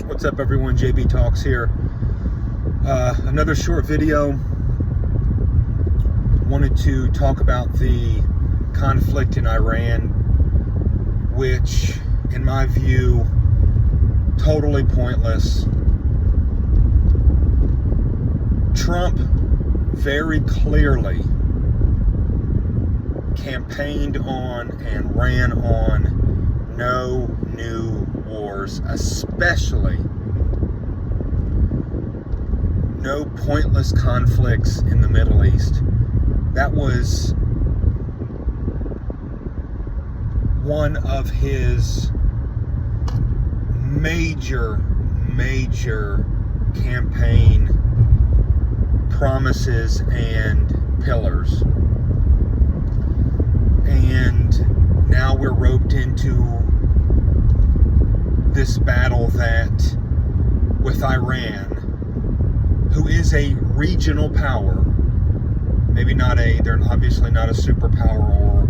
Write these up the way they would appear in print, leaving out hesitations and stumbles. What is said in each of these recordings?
What's up, everyone? JB Talks here. Another short video. Wanted to talk about the conflict in Iran, which, in my view, totally pointless. Trump very clearly campaigned on and ran on no new wars, especially no pointless conflicts in the Middle East. That was one of his major campaign promises and pillars. And now we're roped into this battle that with Iran, who is a regional power, maybe they're obviously not a superpower or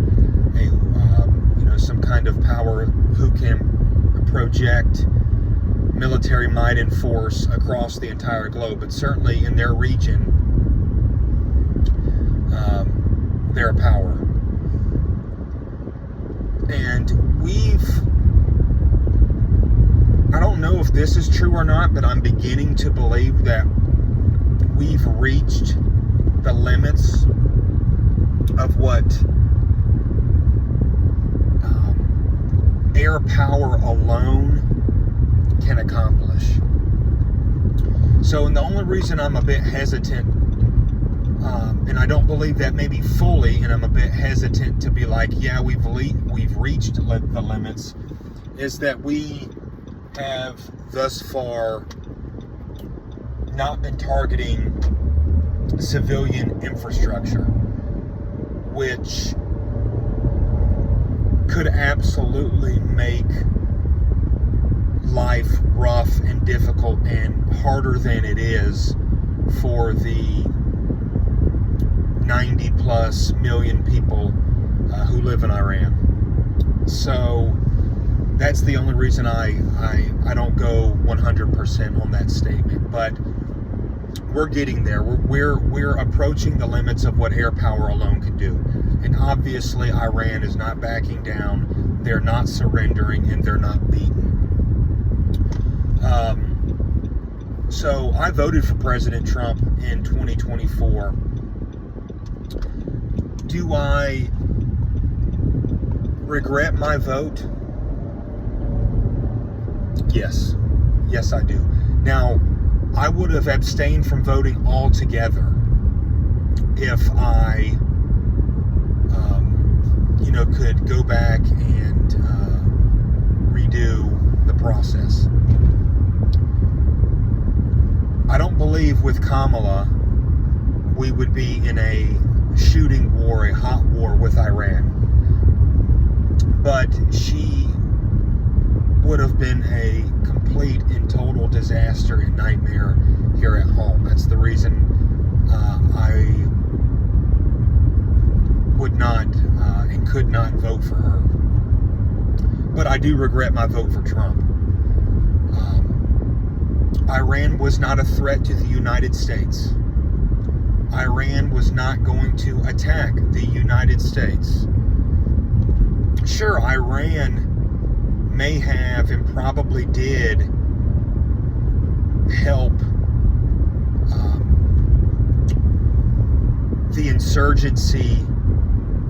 some kind of power who can project military might and force across the entire globe, but certainly in their region, they're a power. And I don't know if this is true or not, but I'm beginning to believe that we've reached the limits of what air power alone can accomplish. So, and the only reason I'm a bit hesitant, and I don't believe that maybe fully, and I'm a bit hesitant to be like, yeah, we've reached the limits, is that we have thus far not been targeting civilian infrastructure, which could absolutely make life rough and difficult and harder than it is for the 90 plus million people who live in Iran. So that's the only reason I don't go 100% on that statement, but we're getting there. We're approaching the limits of what air power alone can do. And obviously Iran is not backing down, they're not surrendering, and they're not beaten. So I voted for President Trump in 2024. Do I regret my vote? Yes. Yes, I do. Now, I would have abstained from voting altogether if I, could go back and redo the process. I don't believe with Kamala we would be in a shooting war, a hot war with Iran. But she would have been a complete and total disaster and nightmare here at home. That's the reason I would not and could not vote for her. But I do regret my vote for Trump. Iran was not a threat to the United States. Iran was not going to attack the United States. Sure, Iran may have and probably did help the insurgency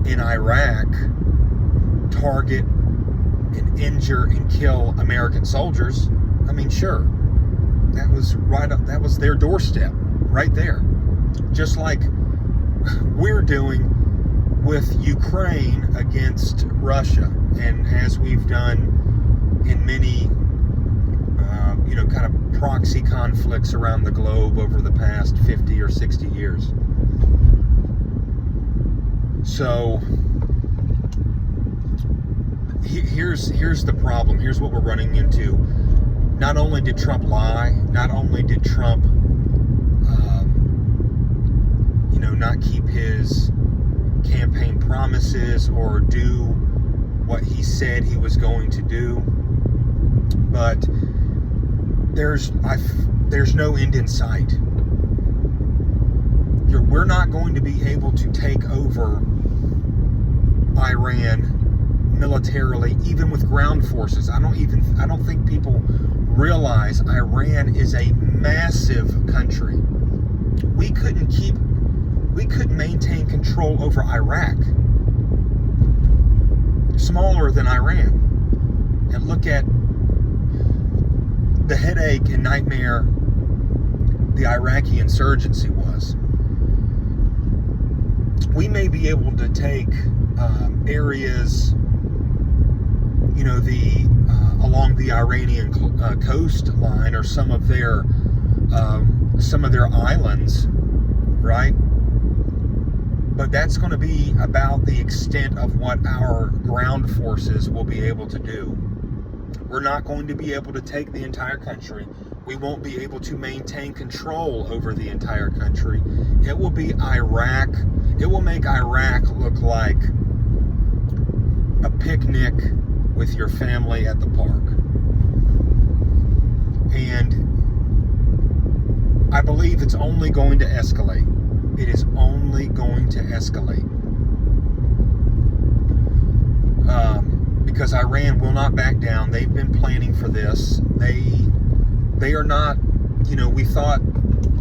in Iraq target and injure and kill American soldiers. I mean, sure, that was right up, that was their doorstep right there, just like we're doing with Ukraine against Russia, and as we've done in many kind of proxy conflicts around the globe over the past 50 or 60 years. So here's the problem. Here's what we're running into. Not only did Trump lie, not only did Trump not keep his campaign promises or do what he said he was going to do, but there's no end in sight. We're not going to be able to take over Iran militarily, even with ground forces. I don't think people realize Iran is a massive country. We couldn't maintain control over Iraq. Smaller than Iran. And look at the headache and nightmare the Iraqi insurgency was. We may be able to take areas, along the Iranian coastline, or some of their islands, right? But that's going to be about the extent of what our ground forces will be able to do. We're not going to be able to take the entire country. We won't be able to maintain control over the entire country. It will be Iraq. It will make Iraq look like a picnic with your family at the park. And I believe it's only going to escalate. It is only going to escalate. Because Iran will not back down. They've been planning for this. They are not, we thought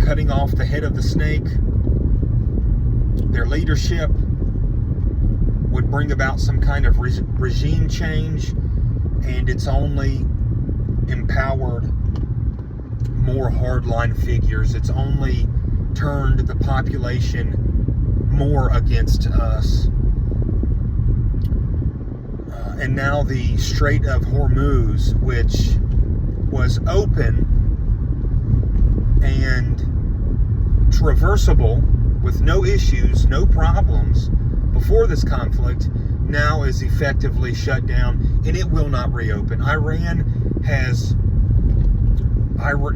cutting off the head of the snake, their leadership, would bring about some kind of regime change, and it's only empowered more hardline figures. It's only turned the population more against us. And now the Strait of Hormuz, which was open and traversable with no issues, no problems before this conflict, now is effectively shut down, and it will not reopen.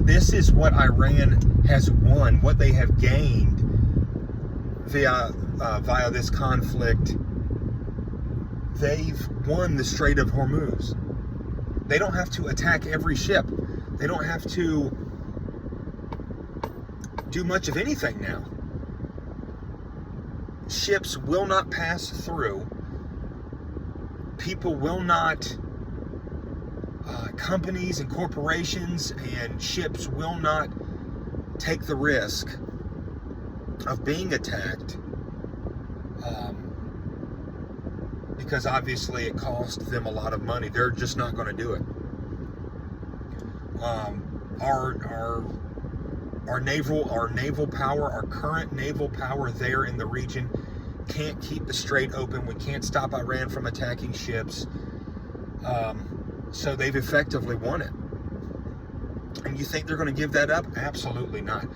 This is what Iran has won, what they have gained via this conflict. They've won the Strait of Hormuz. They don't have to attack every ship. They don't have to do much of anything now. Ships will not pass through. People will not, companies and corporations and ships will not take the risk of being attacked, because obviously it cost them a lot of money. They're just not going to do it. Our naval power, our current naval power there in the region, can't keep the strait open. We can't stop Iran from attacking ships. So they've effectively won it. And you think they're going to give that up? Absolutely not.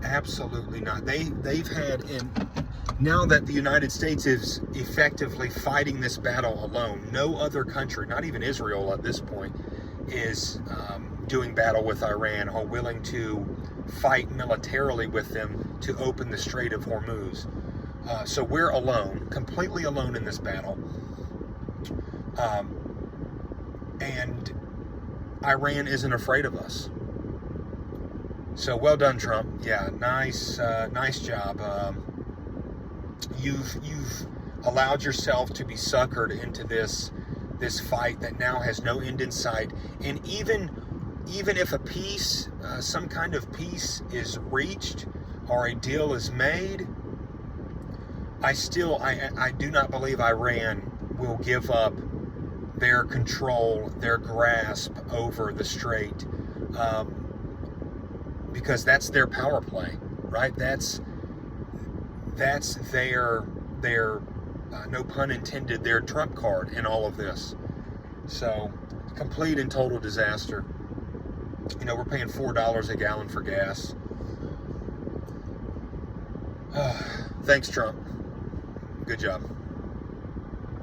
Absolutely not. They've had, and now that the United States is effectively fighting this battle alone, no other country, not even Israel at this point, is doing battle with Iran or willing to fight militarily with them to open the Strait of Hormuz. So we're alone, completely alone in this battle. And Iran isn't afraid of us. So well done, Trump. Yeah, nice job. You've allowed yourself to be suckered into this fight that now has no end in sight. And even if a peace, some kind of peace is reached or a deal is made, I do not believe Iran will give up their control, their grasp over the strait, because that's their power play, right? That's their no pun intended, their trump card in all of this. So, complete and total disaster. We're paying $4 a gallon for gas. Thanks, Trump. Good job.